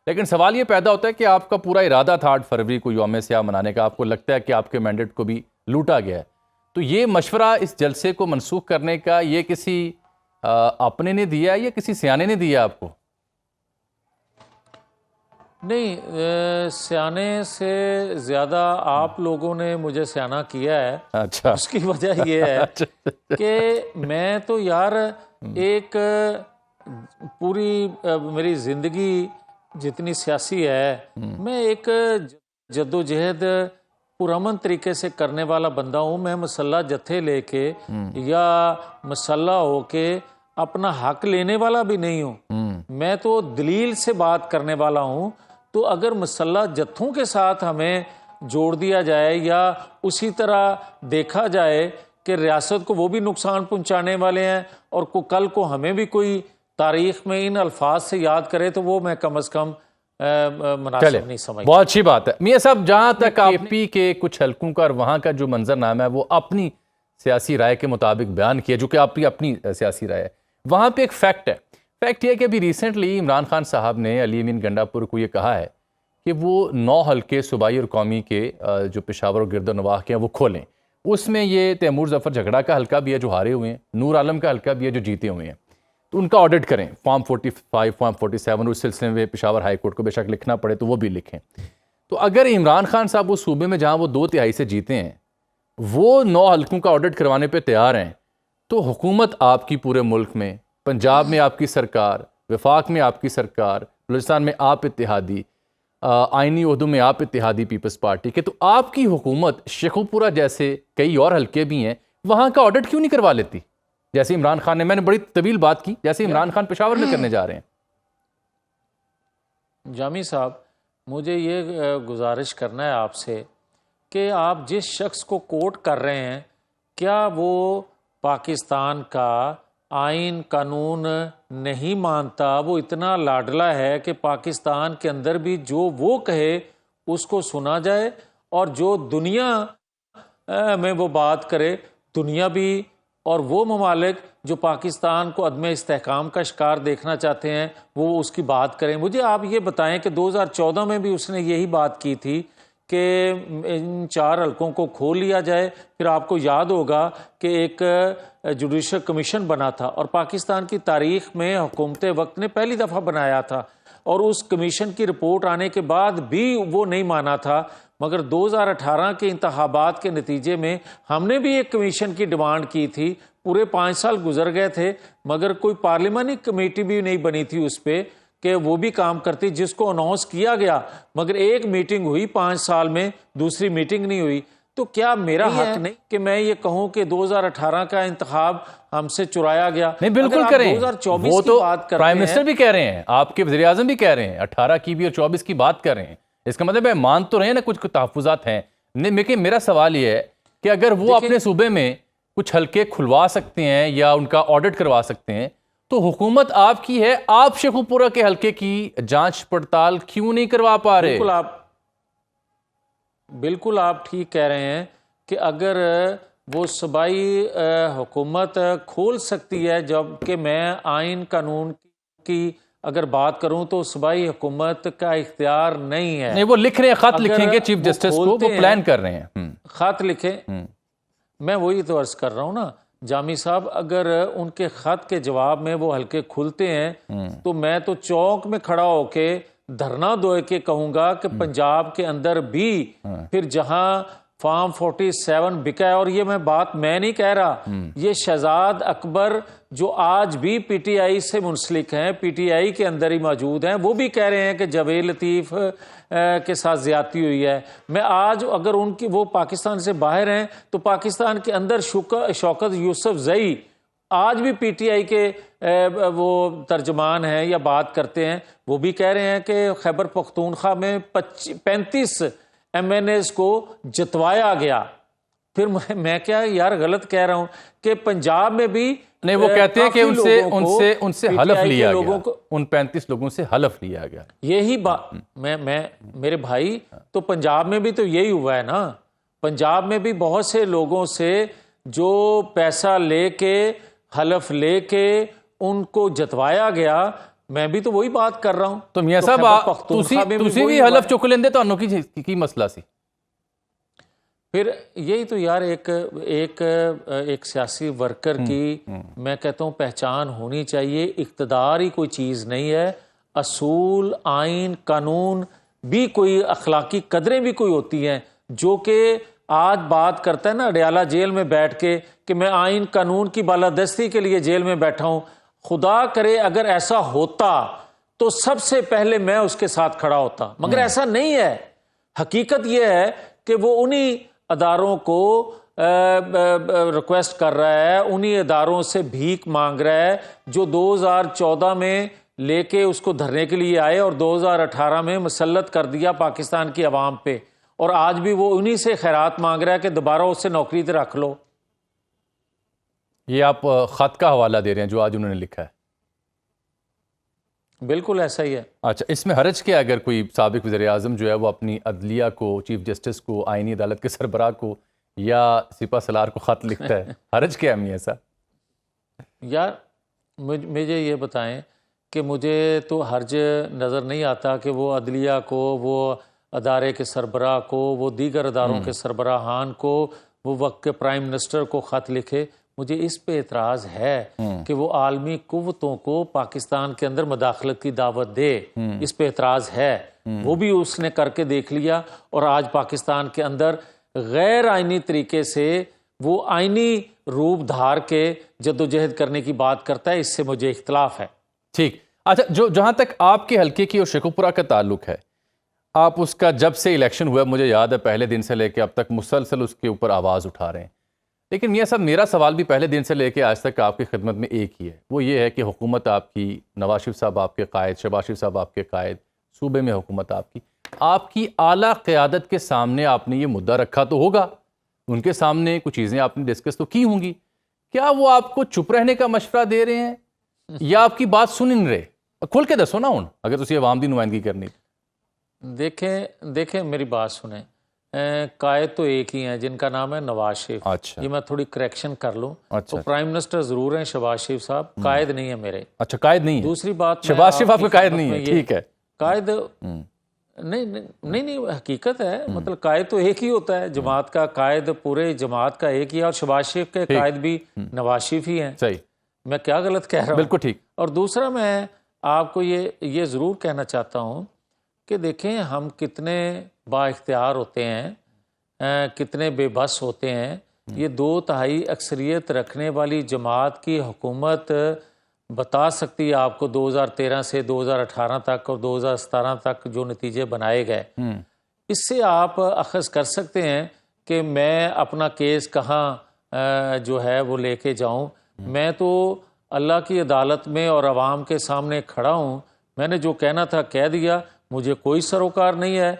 لیکن سوال یہ پیدا ہوتا ہے کہ آپ کا پورا ارادہ تھا 8 فروری کو یوم سیاہ منانے کا، آپ کو لگتا ہے کہ آپ کے مینڈیٹ کو بھی لوٹا گیا ہے، تو یہ مشورہ اس جلسے کو منسوخ کرنے کا یہ کسی اپنے نے دیا یا کسی سیانے نے دیا آپ کو؟ نہیں، سیانے سے زیادہ آپ لوگوں نے مجھے سیانہ کیا ہے۔ اچھا، اس کی وجہ یہ ہے کہ میں تو یار ایک پوری میری زندگی جتنی سیاسی ہے، میں ایک جدوجہد پرامن طریقے سے کرنے والا بندہ ہوں۔ میں مسلح جتھے لے کے یا مسلح ہو کے اپنا حق لینے والا بھی نہیں ہوں، میں تو دلیل سے بات کرنے والا ہوں۔ تو اگر مسلح جتھوں کے ساتھ ہمیں جوڑ دیا جائے یا اسی طرح دیکھا جائے کہ ریاست کو وہ بھی نقصان پہنچانے والے ہیں اور کل کو ہمیں بھی کوئی تاریخ میں ان الفاظ سے یاد کرے، تو وہ میں کم از کم مناسب نہیں سمجھتا۔ بہت اچھی بات ہے میاں صاحب، جہاں تک آپ پی کے کچھ حلقوں کا اور وہاں کا جو منظر نامہ ہے وہ اپنی سیاسی رائے کے مطابق بیان کیا، جو کہ آپ کی اپنی سیاسی رائے ہے، وہاں پہ ایک فیکٹ ہے۔ فیکٹ یہ ہے کہ ابھی ریسنٹلی عمران خان صاحب نے علی امین گنڈا پور کو یہ کہا ہے کہ وہ 9 حلقے صوبائی اور قومی کے جو پشاور اور گرد و نواح کے ہیں وہ کھولیں۔ اس میں یہ تیمور ظفر جھگڑا کا حلقہ بھی ہے جو ہارے ہوئے ہیں، نور عالم کا حلقہ بھی ہے جو جیتے ہوئے ہیں، تو ان کا آڈٹ کریں، فارم 45 فارم 47 اس سلسلے میں پشاور ہائی کورٹ کو بے شک لکھنا پڑے تو وہ بھی لکھیں۔ تو اگر عمران خان صاحب اس صوبے میں جہاں وہ 2/3 سے جیتے ہیں وہ 9 حلقوں کا آڈٹ کروانے پہ تیار ہیں، تو حکومت آپ کی پورے ملک میں، پنجاب میں آپ کی سرکار، وفاق میں آپ کی سرکار، بلوچستان میں آپ اتحادی، آئینی عہدوں میں آپ اتحادی پیپلز پارٹی کے، تو آپ کی حکومت شیخوپورہ جیسے کئی اور حلقے بھی ہیں وہاں کا آڈٹ کیوں نہیں کروا لیتی؟ جیسے عمران خان نے، میں نے بڑی طویل بات کی، جیسے عمران خان پشاور میں کرنے جا رہے ہیں۔ جامی صاحب، مجھے یہ گزارش کرنا ہے آپ سے کہ آپ جس شخص کو کوٹ کر رہے ہیں، کیا وہ پاکستان کا آئین قانون نہیں مانتا؟ وہ اتنا لاڈلا ہے کہ پاکستان کے اندر بھی جو وہ کہے اس کو سنا جائے، اور جو دنیا میں وہ بات کرے، دنیا بھی اور وہ ممالک جو پاکستان کو عدم استحکام کا شکار دیکھنا چاہتے ہیں وہ اس کی بات کریں۔ مجھے آپ یہ بتائیں کہ 2014 میں بھی اس نے یہی بات کی تھی کہ ان 4 حلقوں کو کھول لیا جائے۔ پھر آپ کو یاد ہوگا کہ ایک جوڈیشل کمیشن بنا تھا، اور پاکستان کی تاریخ میں حکومت وقت نے پہلی دفعہ بنایا تھا، اور اس کمیشن کی رپورٹ آنے کے بعد بھی وہ نہیں مانا تھا۔ مگر 2018 کے انتخابات کے نتیجے میں ہم نے بھی ایک کمیشن کی ڈیمانڈ کی تھی، پورے 5 سال گزر گئے تھے مگر کوئی پارلیمانی کمیٹی بھی نہیں بنی تھی اس پہ کہ وہ بھی کام کرتی، جس کو اناؤنس کیا گیا مگر ایک میٹنگ ہوئی 5 سال میں، دوسری میٹنگ نہیں ہوئی۔ تو کیا میرا حق نہیں کہ میں یہ کہوں کہ 2018 کا انتخاب ہم سے چرایا گیا؟ نہیں، بالکل کریں، 2024 وہ کی تو بات کرتے پرائم ہیں، منسٹر بھی کہہ رہے ہیں، آپ کے وزیر اعظم بھی کہہ رہے ہیں، 18 کی بھی اور 24 کی بات کر رہے ہیں۔ اس کا مطلب ہے مان تو رہے ہیں نا کچھ تحفظات ہیں۔ لیکن میرا سوال یہ ہے کہ اگر وہ اپنے صوبے میں کچھ حلقے کھلوا سکتے ہیں یا ان کا آڈٹ کروا سکتے ہیں تو حکومت آپ کی ہے، آپ شیخوپورہ کے حلقے کی جانچ پڑتال کیوں نہیں کروا پا رہے؟ بالکل آپ ٹھیک کہہ رہے ہیں کہ اگر وہ صوبائی حکومت کھول سکتی ہے، جبکہ میں آئین قانون کی اگر بات کروں تو صوبائی حکومت کا اختیار نہیں ہے۔ نہیں، وہ لکھ رہے ہیں، خط لکھیں گے چیف جسٹس کو، وہ پلان کر رہے ہیں خط لکھیں۔ میں وہی تو عرض کر رہا ہوں نا جامی صاحب، اگر ان کے خط کے جواب میں وہ حلقے کھلتے ہیں تو میں تو چوک میں کھڑا ہو کے دھرنا دے کے کہوں گا کہ پنجاب کے اندر بھی پھر جہاں فارم 47 بکا ہے، اور یہ بات میں نہیں کہہ رہا، یہ شہزاد اکبر جو آج بھی پی ٹی آئی سے منسلک ہیں، پی ٹی آئی کے اندر ہی موجود ہیں، وہ بھی کہہ رہے ہیں کہ جاوید لطیف کے ساتھ زیادتی ہوئی ہے۔ میں آج اگر ان کی وہ پاکستان سے باہر ہیں تو پاکستان کے اندر شوکت یوسف زئی آج بھی پی ٹی آئی کے وہ ترجمان ہیں یا بات کرتے ہیں، وہ بھی کہہ رہے ہیں کہ خیبر پختونخوا میں 35 ایم این ایز کو جتوایا گیا۔ پھر میں کیا یار غلط کہہ رہا ہوں کہ پنجاب میں بھی نہیں، وہ کہتے ہیں کہ ان سے حلف لیا گیا، ان 35 لوگوں سے حلف لیا گیا۔ یہی بات میرے بھائی، تو پنجاب میں بھی تو یہی ہوا ہے نا۔ پنجاب میں بھی بہت سے لوگوں سے جو پیسہ لے کے حلف لے کے ان کو جتوایا گیا، میں بھی تو وہی بات کر رہا ہوں. تو میاں تو صاحب خیبر پختونخوا میں تسی وہی بھی حلف چک لیندے تانوں کی مسئلہ سی؟ پھر یہی تو یار ایک سیاسی ورکر کی میں کہتا ہوں پہچان ہونی چاہیے. اقتدار ہی کوئی چیز نہیں ہے، اصول، آئین، قانون بھی کوئی، اخلاقی قدریں بھی کوئی ہوتی ہیں. جو کہ آج بات کرتا ہے نا اڈیالہ جیل میں بیٹھ کے کہ میں آئین قانون کی بالادستی کے لیے جیل میں بیٹھا ہوں، خدا کرے اگر ایسا ہوتا تو سب سے پہلے میں اس کے ساتھ کھڑا ہوتا، مگر ایسا نہیں ہے. حقیقت یہ ہے کہ وہ انہی اداروں کو ریکویسٹ کر رہا ہے، انہی اداروں سے بھیک مانگ رہا ہے جو 2014 میں لے کے اس کو دھرنے کے لیے آئے اور 2018 میں مسلط کر دیا پاکستان کی عوام پہ، اور آج بھی وہ انہی سے خیرات مانگ رہا ہے کہ دوبارہ اس سے نوکری تے رکھ لو. یہ آپ خط کا حوالہ دے رہے ہیں جو آج انہوں نے لکھا ہے؟ بالکل ایسا ہی ہے. اچھا، اس میں حرج کیا اگر کوئی سابق وزیر اعظم جو ہے وہ اپنی عدلیہ کو، چیف جسٹس کو، آئینی عدالت کے سربراہ کو یا سپہ سالار کو خط لکھتا ہے؟ حرج کیا ہے میاں صاحب؟ یار مجھے یہ بتائیں کہ مجھے تو حرج نظر نہیں آتا کہ وہ عدلیہ کو، وہ ادارے کے سربراہ کو، وہ دیگر اداروں کے سربراہان کو، وہ وقت کے پرائم منسٹر کو خط لکھے. مجھے اس پہ اعتراض ہے کہ وہ عالمی قوتوں کو پاکستان کے اندر مداخلت کی دعوت دے. اس پہ اعتراض ہے. وہ بھی اس نے کر کے دیکھ لیا، اور آج پاکستان کے اندر غیر آئینی طریقے سے وہ آئینی روپ دھار کے جدوجہد کرنے کی بات کرتا ہے. اس سے مجھے اختلاف ہے. ٹھیک. اچھا، جہاں تک آپ کے حلقے کی اور شیخوپورہ کا تعلق ہے، آپ اس کا جب سے الیکشن ہوا مجھے یاد ہے پہلے دن سے لے کے اب تک مسلسل اس کے اوپر آواز اٹھا رہے ہیں. لیکن میاں صاحب میرا سوال بھی پہلے دن سے لے کے آج تک آپ کی خدمت میں ایک ہی ہے، وہ یہ ہے کہ حکومت آپ کی، نواز شریف صاحب آپ کے قائد، شہباز شریف صاحب آپ کے قائد، صوبے میں حکومت آپ کی اعلیٰ قیادت کے سامنے آپ نے یہ مدعا رکھا تو ہوگا، ان کے سامنے کچھ چیزیں آپ نے ڈسکس تو کی ہوں گی. کیا وہ آپ کو چپ رہنے کا مشورہ دے رہے ہیں یا آپ کی بات سن نہیں رہے؟ کھل کے دسو نا ہوں اگر تسی عوام دی نمائندگی کرنی. دیکھیں میری بات سنیں. قائد تو ایک ہی ہیں جن کا نام ہے نواز شریف. اچھا یہ میں تھوڑی کریکشن کر لوں. اچھا تو پرائم منسٹر ضرور ہیں شہباز شریف صاحب، قائد نہیں ہیں میرے. اچھا، قائد نہیں ہے. دوسری بات شہباز شریف آپ کے قائد نہیں ہے، ٹھیک ہے. قائد نہیں حقیقت ہے. مطلب قائد تو ایک ہی ہوتا ہے، جماعت کا قائد پورے جماعت کا ایک ہی ہے، اور شہباز شریف کے قائد بھی نواز شریف ہی ہیں. صحیح. میں کیا غلط کہہ رہا ہوں؟ بالکل ٹھیک. اور دوسرا میں آپ کو یہ ضرور کہنا چاہتا ہوں کہ دیکھیں ہم کتنے با اختیار ہوتے ہیں، کتنے بے بس ہوتے ہیں. یہ 2/3 اکثریت رکھنے والی جماعت کی حکومت بتا سکتی ہے آپ کو 2013 سے 2018 تک اور 2017 تک جو نتیجے بنائے گئے. اس سے آپ اخذ کر سکتے ہیں کہ میں اپنا کیس کہاں جو ہے وہ لے کے جاؤں. میں تو اللہ کی عدالت میں اور عوام کے سامنے کھڑا ہوں. میں نے جو کہنا تھا کہہ دیا، مجھے کوئی سروکار نہیں ہے.